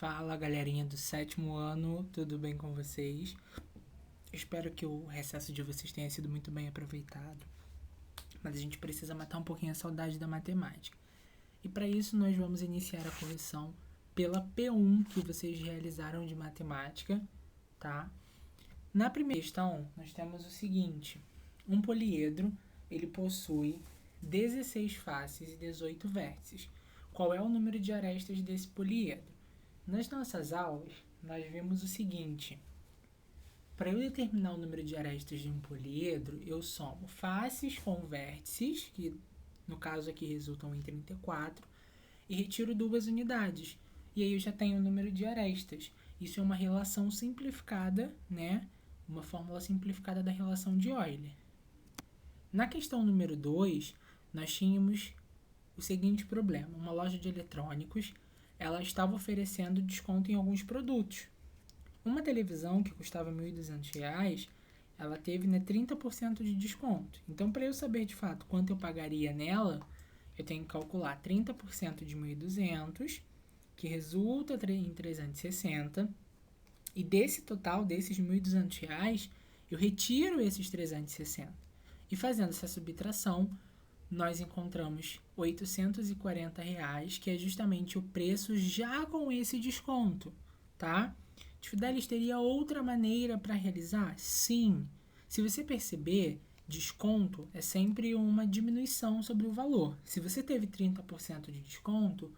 Fala, galerinha do 7º ano, tudo bem com vocês? Espero que o recesso de vocês tenha sido muito bem aproveitado. Mas a gente precisa matar um pouquinho a saudade da matemática. E para isso nós vamos iniciar a correção pela P1 que vocês realizaram de matemática, tá? Na primeira questão, nós temos o seguinte: um poliedro, ele possui 16 faces e 18 vértices. Qual é o número de arestas desse poliedro? Nas nossas aulas, nós vimos o seguinte: para eu determinar o número de arestas de um poliedro, eu somo faces com vértices, que no caso aqui resultam em 34, e retiro 2 unidades. E aí eu já tenho o número de arestas. Isso é uma relação simplificada, né? Uma fórmula simplificada da relação de Euler. Na questão número 2, nós tínhamos o seguinte problema: uma loja de eletrônicos, ela estava oferecendo desconto em alguns produtos. Uma televisão que custava R$ 1.200, ela teve 30% de desconto. Então, para eu saber de fato quanto eu pagaria nela, eu tenho que calcular 30% de 1.200, que resulta em 360. E desse total, desses R$ 1.200, eu retiro esses 360. E fazendo essa subtração, nós encontramos R$ 840, que é justamente o preço já com esse desconto, tá? Fidelis, teria outra maneira para realizar? Sim. Se você perceber, desconto é sempre uma diminuição sobre o valor. Se você teve 30% de desconto,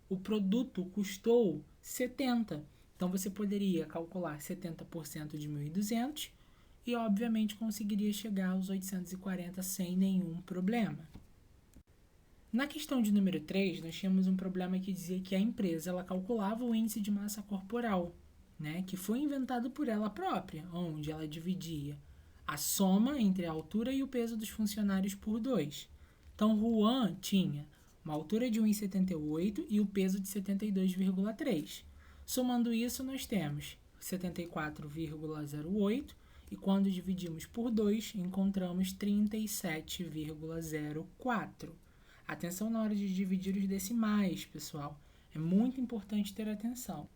o produto custou 70. Então, você poderia calcular 70% de 1.200 e, obviamente, conseguiria chegar aos 840 sem nenhum problema. Na questão de número 3, nós tínhamos um problema que dizia que a empresa ela calculava o índice de massa corporal, né, que foi inventado por ela própria, onde ela dividia a soma entre a altura e o peso dos funcionários por 2. Então, Juan tinha uma altura de 1,78 e o peso de 72,3. Somando isso, nós temos 74,08 e quando dividimos por 2, encontramos 37,04. Atenção na hora de dividir os decimais, pessoal. É muito importante ter atenção.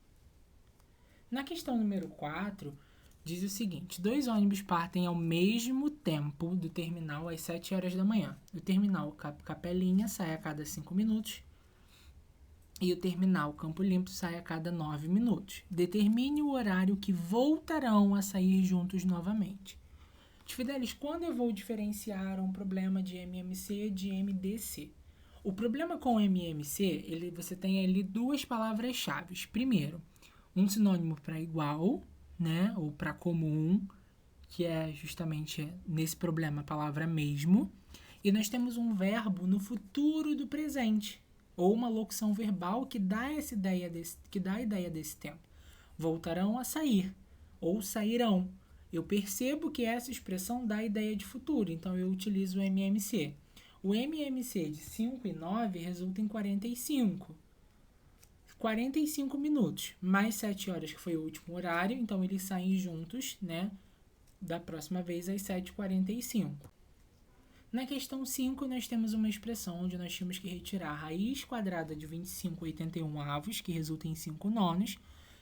Na questão número 4, diz o seguinte: 2 ônibus partem ao mesmo tempo do terminal às 7 horas da manhã. O terminal Capelinha sai a cada 5 minutos e o terminal Campo Limpo sai a cada 9 minutos. Determine o horário que voltarão a sair juntos novamente. Fidelis, quando eu vou diferenciar um problema de MMC de MDC? O problema com o MMC, você tem ali 2 palavras-chave. Primeiro, um sinônimo para igual, né, ou para comum, que é justamente nesse problema a palavra mesmo. E nós temos um verbo no futuro do presente, ou uma locução verbal que dá a ideia desse tempo. Voltarão a sair, ou sairão. Eu percebo que essa expressão dá a ideia de futuro, então eu utilizo o MMC. O MMC de 5 e 9 resulta em 45. 45 minutos, mais 7 horas, que foi o último horário, então eles saem juntos, né, da próxima vez às 7h45. Na questão 5, nós temos uma expressão onde nós tínhamos que retirar a raiz quadrada de 25/81, que resulta em 5 nonos,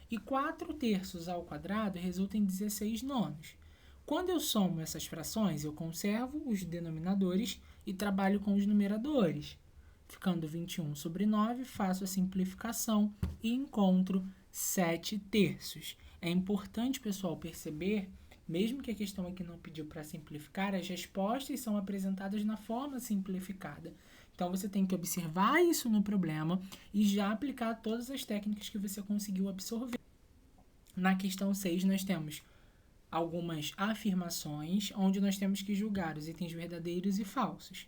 e 4 terços ao quadrado resulta em 16 nonos. Quando eu somo essas frações, eu conservo os denominadores e trabalho com os numeradores. Ficando 21/9, faço a simplificação e encontro 7 terços. É importante, pessoal, perceber, mesmo que a questão aqui não pediu para simplificar, as respostas são apresentadas na forma simplificada. Então, você tem que observar isso no problema e já aplicar todas as técnicas que você conseguiu absorver. Na questão 6, nós temos algumas afirmações, onde nós temos que julgar os itens verdadeiros e falsos.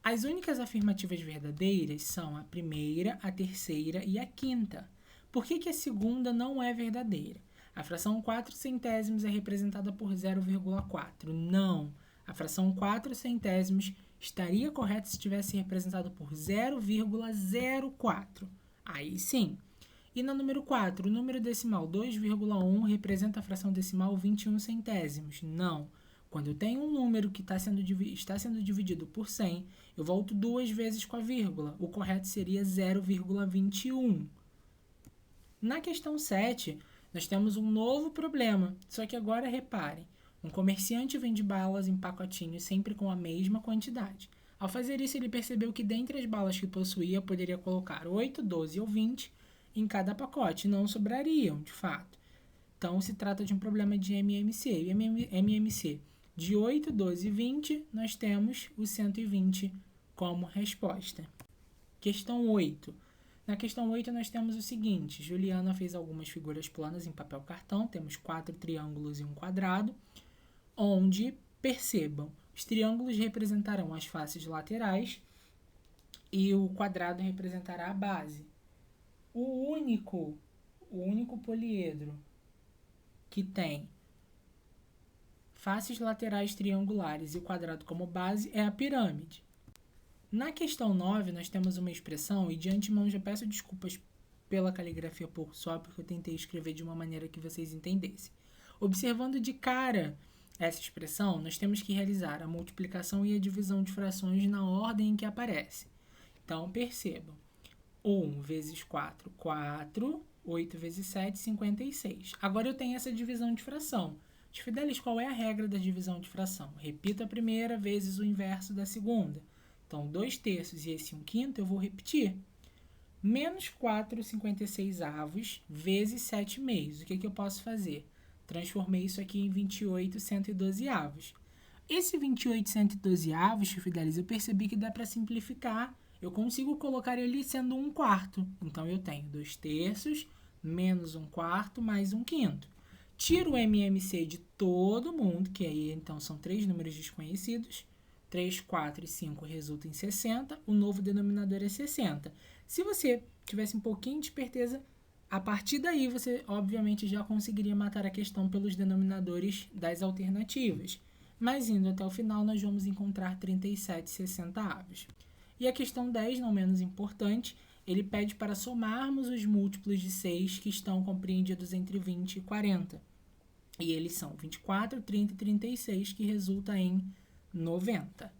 As únicas afirmativas verdadeiras são a primeira, a terceira e a quinta. Por que a segunda não é verdadeira? A fração 4 centésimos é representada por 0,4. Não. A fração 4 centésimos estaria correta se tivesse representado por 0,04. Aí sim. E na número 4, o número decimal 2,1 representa a fração decimal 21 centésimos. Não. Quando eu tenho um número que está sendo dividido por 100, eu volto 2 vezes com a vírgula. O correto seria 0,21. Na questão 7, nós temos um novo problema, só que agora reparem, um comerciante vende balas em pacotinhos sempre com a mesma quantidade. Ao fazer isso, ele percebeu que dentre as balas que possuía, poderia colocar 8, 12 ou 20 em cada pacote, não sobrariam, de fato. Então, se trata de um problema de MMC. E MMC de 8, 12 e 20, nós temos o 120 como resposta. Questão 8. Na questão 8, nós temos o seguinte. Juliana fez algumas figuras planas em papel cartão. Temos 4 triângulos e um quadrado, onde, percebam, os triângulos representarão as faces laterais e o quadrado representará a base. O único poliedro que tem faces laterais triangulares e o quadrado como base é a pirâmide. Na questão 9, nós temos uma expressão, e de antemão já peço desculpas pela caligrafia pouco só, porque eu tentei escrever de uma maneira que vocês entendessem. Observando de cara essa expressão, nós temos que realizar a multiplicação e a divisão de frações na ordem em que aparece. Então, percebam. 1 vezes 4, 4. 8 vezes 7, 56. Agora eu tenho essa divisão de fração. Fidelis, qual é a regra da divisão de fração? Repito a primeira vezes o inverso da segunda. Então, 2 terços e esse 1/5 eu vou repetir. Menos 4 56avos vezes 7 meios. O que eu posso fazer? Transformei isso aqui em 28 112avos. Esse 28 112avos, Fidelis, eu percebi que dá para simplificar. Eu consigo colocar ele sendo 1/4. Então, eu tenho 2 terços menos 1/4 mais 1/5. Tiro o MMC de todo mundo, que aí, então, são 3 números desconhecidos. 3, 4 e 5 resulta em 60. O novo denominador é 60. Se você tivesse um pouquinho de esperteza, a partir daí você, obviamente, já conseguiria matar a questão pelos denominadores das alternativas. Mas, indo até o final, nós vamos encontrar 37 60avos. E a questão 10, não menos importante, ele pede para somarmos os múltiplos de 6 que estão compreendidos entre 20 e 40. E eles são 24, 30 e 36, que resulta em 90.